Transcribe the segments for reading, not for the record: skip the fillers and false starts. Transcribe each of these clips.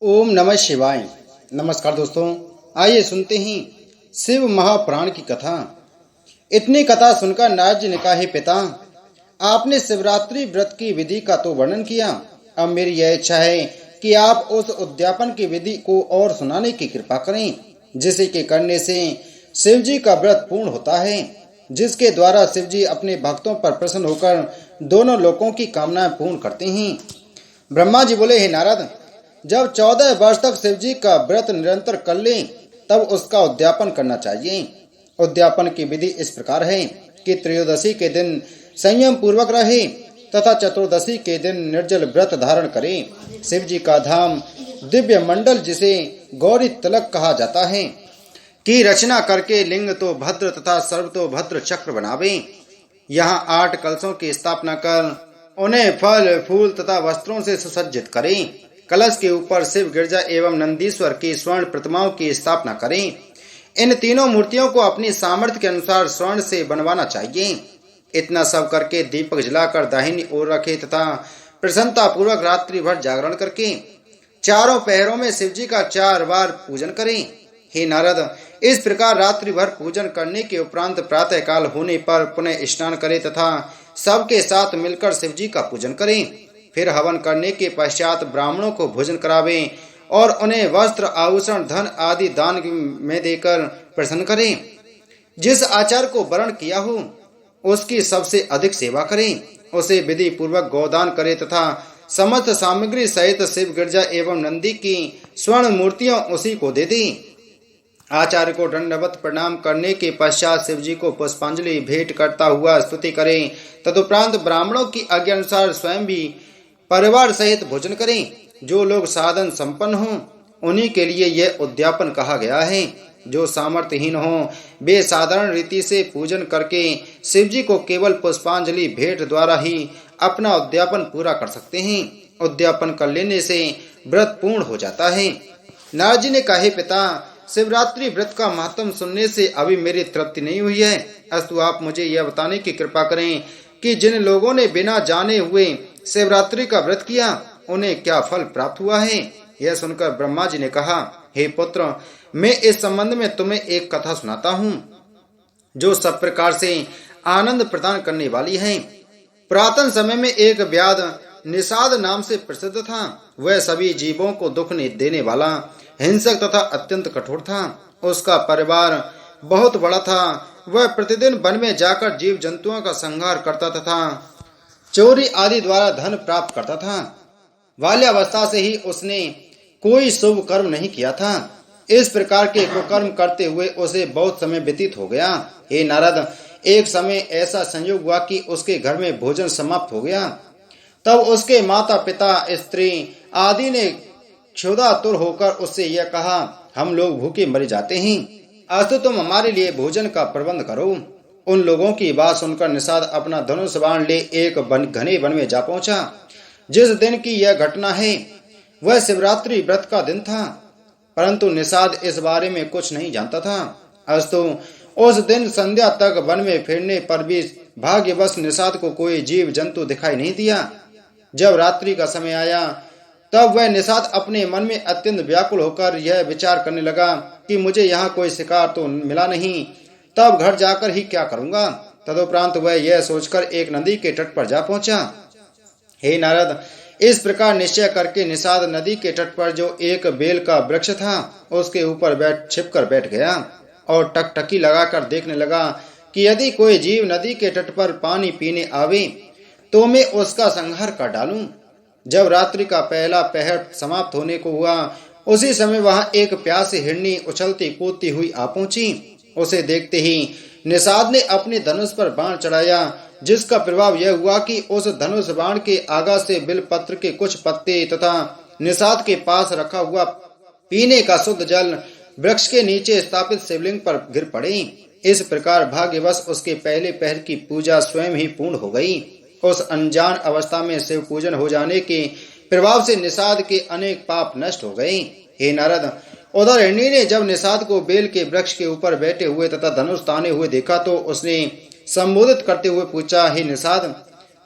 ओम नमः शिवाय। नमस्कार दोस्तों, आइए सुनते हैं शिव महापुराण की कथा। इतनी कथा सुनकर नारद जी ने कहा, हे पिता, आपने शिवरात्रि व्रत की विधि का तो वर्णन किया। अब मेरी यह इच्छा है कि आप उस उद्यापन की विधि को और सुनाने की कृपा करें, जिसे के करने से शिव जी का व्रत पूर्ण होता है, जिसके द्वारा शिव जी अपने भक्तों पर प्रसन्न होकर दोनों लोकों की कामनाएं पूर्ण करते हैं। ब्रह्मा जी बोले, हे नारद, जब 14 वर्ष तक शिव जी का व्रत निरंतर कर ले, तब उसका उद्यापन करना चाहिए। उद्यापन की विधि इस प्रकार है कि त्रयोदशी के दिन संयम पूर्वक रहे तथा चतुर्दशी के दिन निर्जल व्रत धारण करे। शिव जी का धाम दिव्य मंडल, जिसे गौरी तलक कहा जाता है, की रचना करके लिंग तो भद्र तथा सर्व तो भद्र चक्र बनावे। यहाँ 8 कलशों की स्थापना कर उन्हें फल फूल तथा वस्त्रों से सुसज्जित करें। कलश के ऊपर शिव, गिरजा एवं नंदीश्वर की स्वर्ण प्रतिमाओं की स्थापना करें। इन तीनों मूर्तियों को अपनी सामर्थ्य के अनुसार स्वर्ण से बनवाना चाहिए। इतना सब करके दीपक जलाकर दाहिनी ओर रखे तथा प्रसन्नता पूर्वक रात्रि भर जागरण करके चारों पहरों में शिव जी का 4 बार पूजन करें। हे नारद, इस प्रकार रात्रि भर पूजन करने के उपरांत प्रातः काल होने पर पुनः स्नान करें तथा सबके साथ मिलकर शिव जी का पूजन करें। फिर हवन करने के पश्चात ब्राह्मणों को भोजन करावें और उन्हें वस्त्र, आभूषण, धन आदि दान में देकर प्रसन्न करें। जिस आचार को वर्ण किया हो उसकी सबसे अधिक सेवा करें। उसे विधि पूर्वक गोदान करें तथा समस्त सामग्री सहित शिव, गिरजा एवं नंदी की स्वर्ण मूर्तियां उसी को दे दें। आचार्य को दंडवत प्रणाम करने के पश्चात शिव जी को पुष्पांजलि भेंट करता हुआ स्तुति करें। तदुपरांत ब्राह्मणों की आज्ञा अनुसार स्वयं भी परिवार सहित भोजन करें। जो लोग साधन संपन्न हों उन्हीं के लिए यह उद्यापन कहा गया है। जो सामर्थ्यहीन हों वे साधारण रीति से पूजन करके शिव जी को केवल पुष्पांजलि भेंट द्वारा ही अपना उद्यापन पूरा कर सकते हैं। उद्यापन कर लेने से व्रत पूर्ण हो जाता है। नारद जी ने कहा, हे पिता, शिवरात्रि व्रत का महत्व सुनने से अभी मेरी तृप्ति नहीं हुई है। अस्तु आप मुझे यह बताने की कृपा करें कि जिन लोगों ने बिना जाने हुए शिवरात्रि का व्रत किया उन्हें क्या फल प्राप्त हुआ है। यह सुनकर ब्रह्मा जी ने कहा, हे पुत्र, मैं इस संबंध में तुम्हें एक कथा सुनाता हूँ जो सब प्रकार से आनंद प्रदान करने वाली है। पुरातन समय में एक व्याध निषाद नाम से प्रसिद्ध था। वह सभी जीवों को दुख देने वाला, हिंसक तथा अत्यंत कठोर था। उसका परिवार बहुत बड़ा था। वह प्रतिदिन वन में जाकर जीव जंतुओं का संहार करता तथा चोरी आदि द्वारा धन प्राप्त करता था। बाल्यावस्था से ही उसने कोई शुभ कर्म नहीं किया था। इस प्रकार के कुकर्म करते हुए उसे बहुत समय व्यतीत हो गया। हे नारद, एक समय ऐसा संयोग हुआ कि उसके घर में भोजन समाप्त हो गया। तब उसके माता पिता, स्त्री आदि ने क्षुधातुर होकर उससे यह कहा, हम लोग भूखे मर जाते हैं, अस्तु तुम हमारे लिए भोजन का प्रबंध करो। उन लोगों की बात सुनकर निषाद अपना धनुष बाण ले एक घने वन में जा पहुंचा। जिस दिन की यह घटना है वह शिवरात्रि व्रत का दिन था, परंतु निषाद इस बारे में कुछ नहीं जानता था। अस्तु उस दिन संध्या तक वन में फिरने पर भी भाग्यवश निषाद को कोई जीव जंतु दिखाई नहीं दिया। जब रात्रि का समय आया तब वह निषाद अपने मन में अत्यंत व्याकुल होकर यह विचार करने लगा कि मुझे यहाँ कोई शिकार तो मिला नहीं, तब घर जाकर ही क्या करूंगा। तदुपरांत वह यह सोचकर एक नदी के तट पर जा पहुंचा। हे नारद, इस प्रकार निश्चय करके निषाद नदी के तट पर जो एक बेल का वृक्ष था उसके ऊपर छिपकर बैठ गया और टकटकी लगाकर देखने लगा कि यदि कोई जीव नदी के तट पर पानी पीने आवे तो मैं उसका संहार कर डालूं। जब रात्रि का पहला पहर समाप्त होने को हुआ उसी समय वहां एक प्यासी हिरनी उछलती कूदती हुई आ पहुंची। उसे देखते ही निषाद ने अपने धनुष पर बाण चढ़ाया, जिसका प्रभाव यह हुआ कि उस धनुष बाण के आगा से बिलपत्र के कुछ पत्ते तथा निषाद के पास रखा हुआ पीने का शुद्ध जल वृक्ष के नीचे स्थापित शिवलिंग पर गिर पड़े। इस प्रकार भाग्यवश उसके पहले पहर की पूजा स्वयं ही पूर्ण हो गई। उस अनजान अवस्था में शिव पूजन हो जाने के प्रभाव से निषाद के अनेक पाप नष्ट हो गए। हे नारद, उधर हिरनी ने जब निषाद को बेल के वृक्ष के ऊपर बैठे हुए तथा धनुष ताने हुए देखा तो उसने संबोधित करते हुए पूछा, हे निषाद,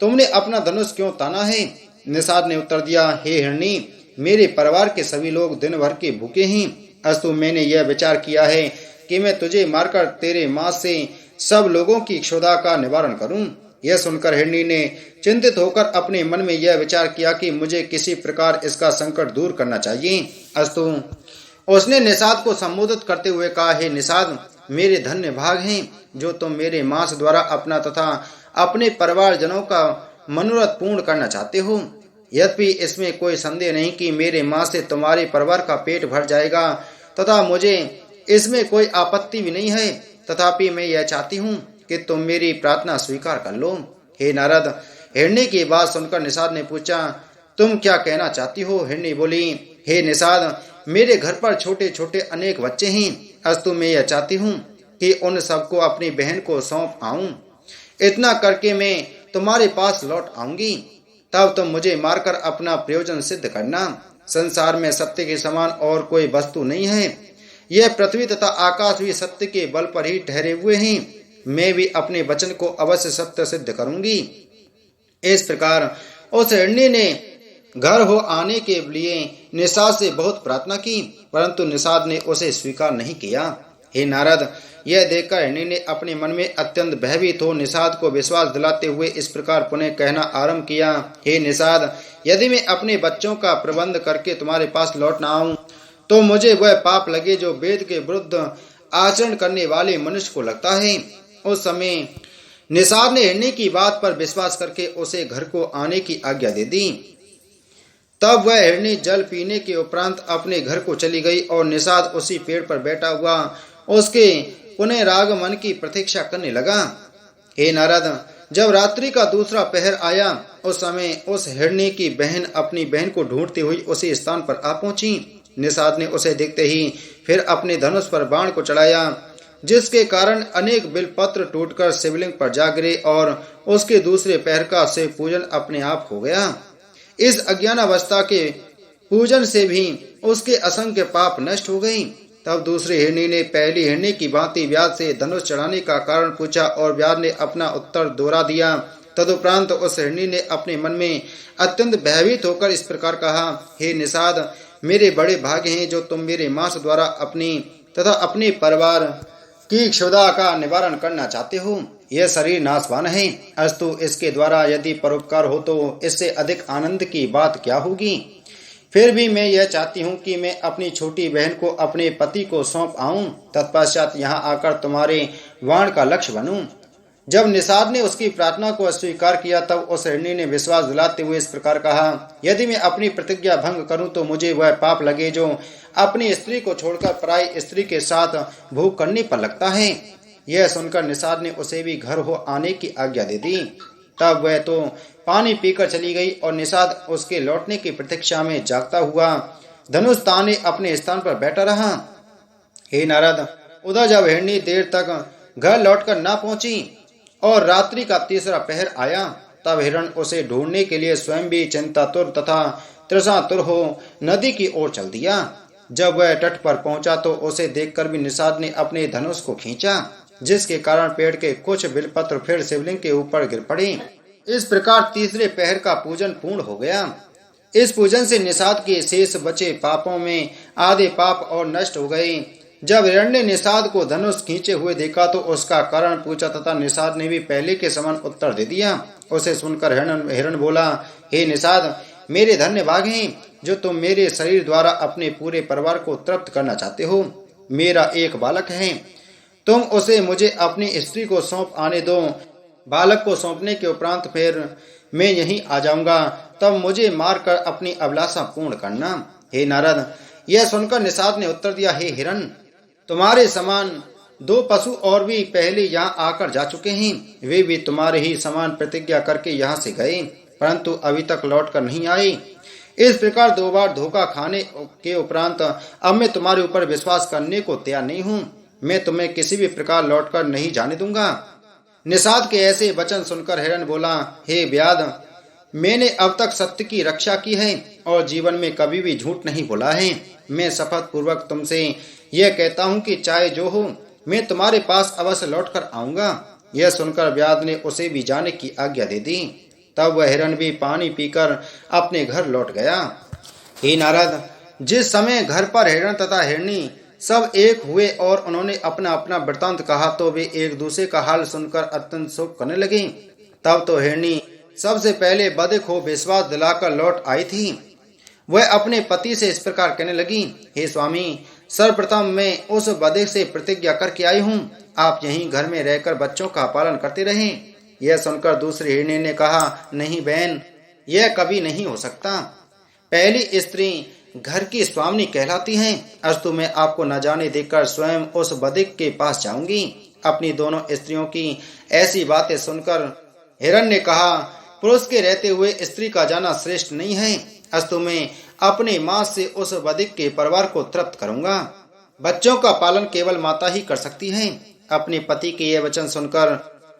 तुमने अपना धनुष क्यों ताना है। निषाद ने उत्तर दिया, हे हिरनी, मेरे परिवार के सभी लोग दिन भर के भूखे हैं। अस्तु मैंने यह विचार किया है कि मैं तुझे मारकर तेरे मांस से सब लोगों की क्षुधा का निवारण करूं। यह सुनकर हिरणी ने चिंतित होकर अपने मन में यह विचार किया कि मुझे किसी प्रकार इसका संकट दूर करना चाहिए। अस्तु उसने निषाद को संबोधित करते हुए कहा, हे निषाद, मेरे धन्य भाग हैं जो तुम मेरे मांस द्वारा अपना तथा अपने परिवारजनों का मनोरथ पूर्ण करना चाहते हो। यद्यपि इसमें कोई संदेह नहीं कि मेरे मांस से तुम्हारे परिवार का पेट भर जाएगा तथा मुझे इसमें कोई आपत्ति भी नहीं है, तथापि मैं यह चाहती हूँ कि तुम मेरी प्रार्थना स्वीकार कर लो। हे नारद, हिरणी की बात सुनकर निषाद ने पूछा, तुम क्या कहना चाहती हो? हिरणी बोली, हे निषाद, मेरे घर पर छोटे छोटे अनेक बच्चे हैं। अस्तु मैं यह चाहती हूँ कि उन सबको अपनी बहन को सौंप आऊं। इतना करके मैं तुम्हारे पास लौट आऊंगी, तब तुम मुझे मारकर अपना प्रयोजन सिद्ध करना। संसार में सत्य के समान और कोई वस्तु नहीं है। यह पृथ्वी तथा आकाश भी सत्य के बल पर ही ठहरे हुए हैं। मैं भी अपने वचन को अवश्य सत्य सिद्ध करूंगी। इस प्रकार उस हिरणी ने घर हो आने के लिए निषाद से बहुत प्रार्थना की, परंतु निषाद ने उसे स्वीकार नहीं किया। हे नारद, यह देखकर हिरणी ने अपने मन में अत्यंत भयभीत हो निषाद को विश्वास दिलाते हुए इस प्रकार पुनः कहना आरंभ किया, हे निषाद, यदि मैं अपने बच्चों का प्रबंध करके तुम्हारे पास लौट न आऊं तो मुझे वह पाप लगे जो वेद के विरुद्ध आचरण करने वाले मनुष्य को लगता है। उस समय निषाद ने हिरणी की बात पर विश्वास करके उसे घर को आने की आज्ञा दे दी। तब वह हिरणी जल पीने के उपरांत अपने घर को चली गई और निषाद उसी पेड़ पर बैठा हुआ उसके पुनः रागमन की प्रतीक्षा करने लगा। हे नारद, जब रात्रि का दूसरा पहर आया उस समय उस हिरणी की बहन अपनी बहन को ढूंढती हुई उसी स्थान पर आ पहुंची। निषाद ने उसे देखते ही फिर अपने धनुष पर बाण को चढ़ाया, जिसके कारण अनेक बिलपत्र टूटकर शिवलिंग पर जा गिरे और उसके दूसरे पहर का शिव पूजन अपने आप हो गया। इस अज्ञानावस्था के पूजन से भी उसके असंख्य पाप नष्ट हो गई। तब दूसरी हिरणी ने पहली हिरणी की भांति व्याध से धनुष चढ़ाने का कारण पूछा और व्याध ने अपना उत्तर दोहरा दिया। तदुपरांत उस हिरणी ने अपने मन में अत्यंत भयभीत होकर इस प्रकार कहा, हे निषाद, मेरे बड़े भाग्य हैं जो तुम मेरे मांस द्वारा अपनी तथा अपने परिवार की क्षुधा का निवारण करना चाहते हो। यह शरीर नाशवान है, अस्तु इसके द्वारा यदि परोपकार हो तो इससे अधिक आनंद की बात क्या होगी। फिर भी मैं यह चाहती हूँ कि मैं अपनी छोटी बहन को अपने पति को सौंप आऊं, तत्पश्चात यहाँ आकर तुम्हारे वाण का लक्ष्य बनूं। जब निषाद ने उसकी प्रार्थना को अस्वीकार किया तब उस हिरणी ने विश्वास दिलाते हुए इस प्रकार कहा, यदि मैं अपनी प्रतिज्ञा भंग करूं तो मुझे वह पाप लगे जो अपनी स्त्री को छोड़कर पराई स्त्री के साथ भोग करने पर लगता है। यह सुनकर निषाद ने उसे भी घर हो आने की आज्ञा दे दी। तब वह तो पानी पीकर चली गई और निषाद उसके लौटने की प्रतीक्षा में जागता हुआ धनुष ताने अपने स्थान पर बैठा रहा। हे नारद, उधर जब हिरणी देर तक घर लौटकर न पहुंची और रात्रि का तीसरा पहर आया, तब हिरण उसे ढूंढने के लिए स्वयं भी चिंतातुर तथा तृषातुर हो नदी की ओर चल दिया। जब वह तट पर पहुंचा तो उसे देखकर भी निषाद ने अपने धनुष को खींचा, जिसके कारण पेड़ के कुछ बिलपत्र फिर शिवलिंग के ऊपर गिर पड़े। इस प्रकार तीसरे पहर का पूजन पूर्ण हो गया। इस पूजन से निषाद के शेष बचे पापों में आधे पाप और नष्ट हो गए। जब हिरण ने निषाद को धनुष खींचे हुए देखा तो उसका कारण पूछा तथा निषाद ने भी पहले के समान उत्तर दे दिया। उसे सुनकर हिरण बोला, हे निषाद, मेरे धन्य भाग हैं जो तुम मेरे शरीर द्वारा अपने पूरे परिवार को तृप्त करना चाहते हो। मेरा एक बालक है, तुम उसे मुझे अपनी स्त्री को सौंप आने दो। बालक को सौंपने के उपरांत फिर मैं यहीं आ जाऊंगा, तब मुझे मारकर अपनी अभिलाषा पूर्ण करना। हे नारद, यह सुनकर निषाद ने उत्तर दिया, हे हिरण, तुम्हारे समान 2 पशु और भी पहले यहाँ आकर जा चुके हैं। वे भी तुम्हारे ही समान प्रतिज्ञा करके यहाँ से गए, परंतु अभी तक लौट कर नहीं आए। इस प्रकार 2 बार धोखा खाने के उपरांत अब मैं तुम्हारे ऊपर विश्वास करने को तैयार नहीं हूँ। मैं तुम्हें किसी भी प्रकार लौटकर नहीं जाने दूंगा। निषाद के ऐसे वचन सुनकर हिरण बोला, हे व्याध, मैंने अब तक सत्य की रक्षा की है और जीवन में कभी भी झूठ नहीं बोला है। मैं शपथ पूर्वक तुमसे यह कहता हूँ कि चाहे जो हो, मैं तुम्हारे पास अवश्य लौट कर आऊंगा। यह सुनकर व्याध ने उसे भी जाने की आज्ञा दे दी। तब वह हिरण भी पानी पीकर अपने घर लौट गया। हे नारद, जिस समय घर पर हिरण तथा हिरणी सब एक हुए और उन्होंने अपना अपना वृतांत कहा तो वे एक दूसरे का हाल सुनकर अत्यंत शोक करने लगे। तब तो हिरणी सबसे पहले बधिक को विश्वास दिलाकर लौट आई थी। वह अपने पति से इस प्रकार कहने लगी, हे स्वामी, सर्वप्रथम मैं उस बधिक से प्रतिज्ञा करके आई हूँ, आप यहीं घर में रहकर बच्चों का पालन करते रहें। यह सुनकर दूसरी हिरणी ने कहा, नहीं बहन, यह कभी नहीं हो सकता। पहली स्त्री घर की स्वामिनी कहलाती हैं। अस्तु मैं आपको न जाने देकर स्वयं उस बधिक के पास जाऊंगी। अपनी दोनों स्त्रियों की ऐसी बातें सुनकर हिरण ने कहा, पुरुष के रहते हुए स्त्री का जाना श्रेष्ठ नहीं है। अस्तु मैं अपने मांस से उस बधिक के परिवार को तृप्त करूंगा। बच्चों का पालन केवल माता ही कर सकती है। अपने पति के ये वचन सुनकर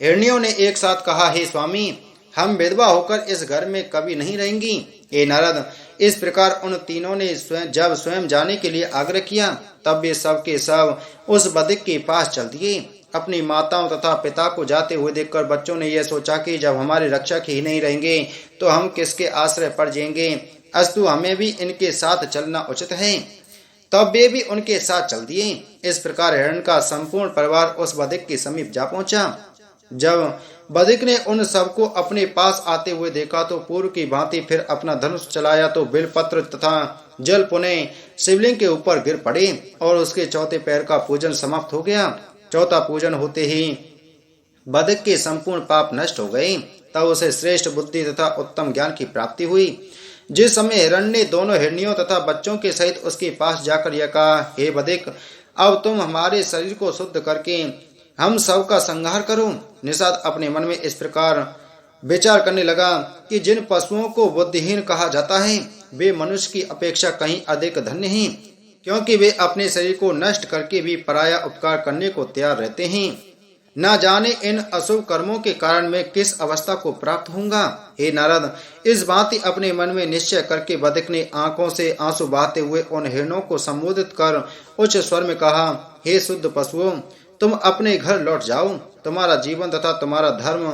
हिरनियों ने एक साथ कहा, हे स्वामी, हम विधवा होकर इस घर में कभी नहीं रहेंगी। हे नारद, इस प्रकार उन तीनों ने जब स्वयं जाने के लिए आग्रह किया तब वे सब के सब उस बधिक के पास चल दिए। अपनी माताओं तथा पिता को जाते हुए देखकर बच्चों ने यह सोचा कि जब हमारे रक्षक ही नहीं रहेंगे तो हम किसके आश्रय पर जाएंगे। अस्तु हमें भी इनके साथ चलना उचित है। तब वे भी उनके साथ चल दिए। इस प्रकार हिरण का संपूर्ण परिवार उस बधिक के समीप जा पहुंचा। जब बधिक ने उन सबको अपने पास आते हुए देखा तो पूर्व की भांति फिर अपना धनुष चलाया तो बिलपत्र तथा जल पुनः शिवलिंग के ऊपर गिर पड़े और उसके चौथे पैर का पूजन समाप्त हो गया। चौथा पूजन होते ही बधिक के संपूर्ण पाप नष्ट हो गए। तब उसे श्रेष्ठ बुद्धि तथा उत्तम ज्ञान की प्राप्ति हुई। जिस समय हिरण ने दोनों हिरनियों तथा बच्चों के सहित उसके पास जाकर यह कहा, हे बधिक, अब तुम हमारे शरीर को शुद्ध करके हम सब का संहार करो। निषाद अपने मन में इस प्रकार विचार करने लगा कि जिन पशुओं को बुद्धिहीन कहा जाता है वे मनुष्य की अपेक्षा कहीं अधिक धन्य हैं, क्योंकि वे अपने शरीर को नष्ट करके भी पराया उपकार करने को तैयार रहते हैं। न जाने इन अशुभ कर्मों के कारण मैं किस अवस्था को प्राप्त होऊंगा। हे नारद, इस भांति अपने मन में निश्चय करके बधिक ने आंखों से आंसू बहाते हुए उन हिरणों को संबोधित कर उच्च स्वर में कहा, हे शुद्ध पशुओं, तुम अपने घर लौट जाओ। तुम्हारा जीवन तथा तुम्हारा धर्म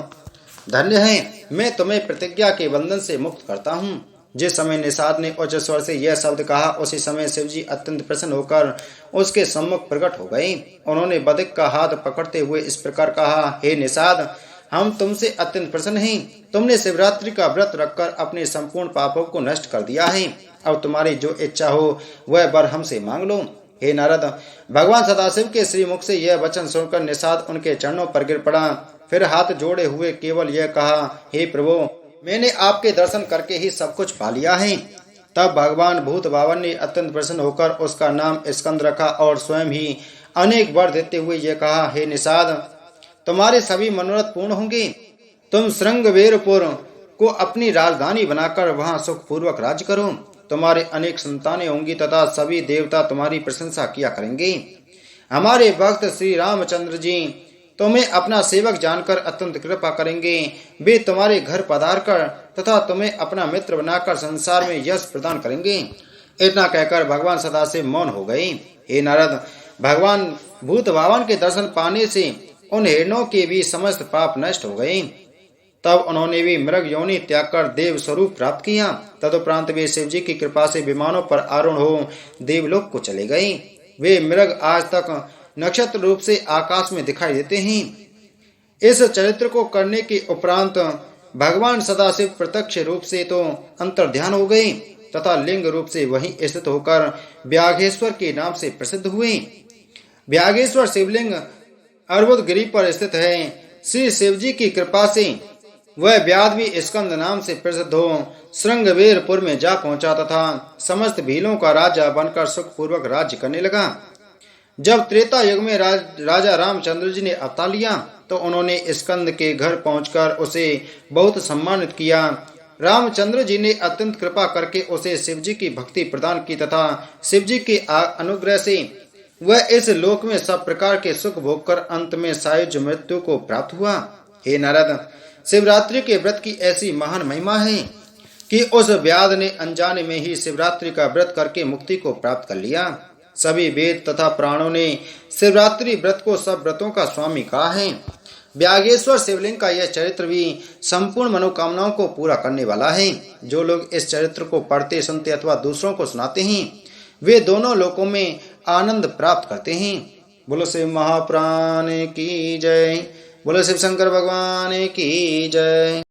धन्य है। मैं तुम्हें प्रतिज्ञा के बंधन से मुक्त करता हूँ। जिस समय निषाद ने उच्च स्वर से यह शब्द कहा उसी समय शिवजी अत्यंत प्रसन्न होकर उसके सम्मुख प्रकट हो गए। उन्होंने बधिक का हाथ पकड़ते हुए इस प्रकार कहा, हे निषाद, हम तुमसे अत्यंत प्रसन्न हैं। तुमने शिवरात्रि का व्रत रखकर अपने संपूर्ण पापों को नष्ट कर दिया है। अब तुम्हारी जो इच्छा हो वह वर हमसे मांग लो। हे नारद, भगवान सदाशिव के श्रीमुख से यह वचन सुनकर निषाद उनके चरणों पर गिर पड़ा। फिर हाथ जोड़े हुए केवल यह कहा, हे प्रभु, मैंने आपके दर्शन करके ही सब कुछ पा लिया है। तब भगवान भूत भावन ने अत्यंत प्रसन्न होकर उसका नाम स्कंद रखा और स्वयं ही अनेक वर देते हुए यह कहा, हे निषाद, तुम्हारे सभी मनोरथ पूर्ण होंगे। तुम श्रृंगवेरपुर को अपनी राजधानी बनाकर वहां सुखपूर्वक राज्य करो। तुम्हारे अनेक संतानें होंगी तथा सभी देवता तुम्हारी प्रशंसा किया करेंगे। हमारे भक्त श्री रामचंद्र जी तुम्हें अपना सेवक जानकर अत्यंत कृपा करेंगे। वे तुम्हारे घर पधार कर तथा तुम्हें अपना मित्र बनाकर संसार में यश प्रदान करेंगे। इतना कहकर भगवान सदाशिव मौन हो गए। हे नारद, भगवान भूत भावन के दर्शन पाने से उन हिरणों के भी समस्त पाप नष्ट हो गए। तब उन्होंने भी मृग योनि त्याग कर देव स्वरूप प्राप्त किया। तदुपरांत वे शिवजी की कृपा से विमानों पर आरूढ़ हो देवलोक को चले गए। वे मृग आज तक नक्षत्र रूप से आकाश में दिखाई देते हैं। इस चरित्र को करने के उपरांत भगवान सदाशिव प्रत्यक्ष रूप से तो अंतर्ध्यान हो गए तथा लिंग रूप से वहीं स्थित होकर व्याघेश्वर के नाम से प्रसिद्ध हुए। व्याघेश्वर शिवलिंग अर्बुदगिरी पर स्थित है। श्री शिवजी की कृपा से वह व्याध भी स्कंद नाम से प्रसिद्ध हो श्रृंगवेरपुर में जा पहुंचा तथा समस्त भीलों का राजा बनकर सुखपूर्वक राज्य करने लगा। जब त्रेता युग में राजा रामचंद्र जी ने अवतार लिया तो उन्होंने स्कंद के घर पहुंचकर उसे बहुत सम्मानित किया। रामचंद्र जी ने अत्यंत कृपा करके उसे शिवजी की भक्ति प्रदान की तथा शिवजी के अनुग्रह से वह इस लोक में सब प्रकार के सुख भोग कर अंत में सायुज मृत्यु को प्राप्त हुआ। हे नारद, शिवरात्रि के व्रत की ऐसी महान महिमा है कि उस व्याध ने अनजाने में ही शिवरात्रि का व्रत करके मुक्ति को प्राप्त कर लिया। सभी वेद तथा प्राणों ने शिवरात्रि व्रत को सब व्रतों का स्वामी कहा है। व्यागेश्वर शिवलिंग का यह चरित्र भी संपूर्ण मनोकामनाओं को पूरा करने वाला है। जो लोग इस चरित्र को पढ़ते, सुनते अथवा दूसरों को सुनाते हैं, वे दोनों लोकों में आनंद प्राप्त करते हैं। बोलो शिव महाप्राण की जय। बोलो शिव शंकर भगवान की जय।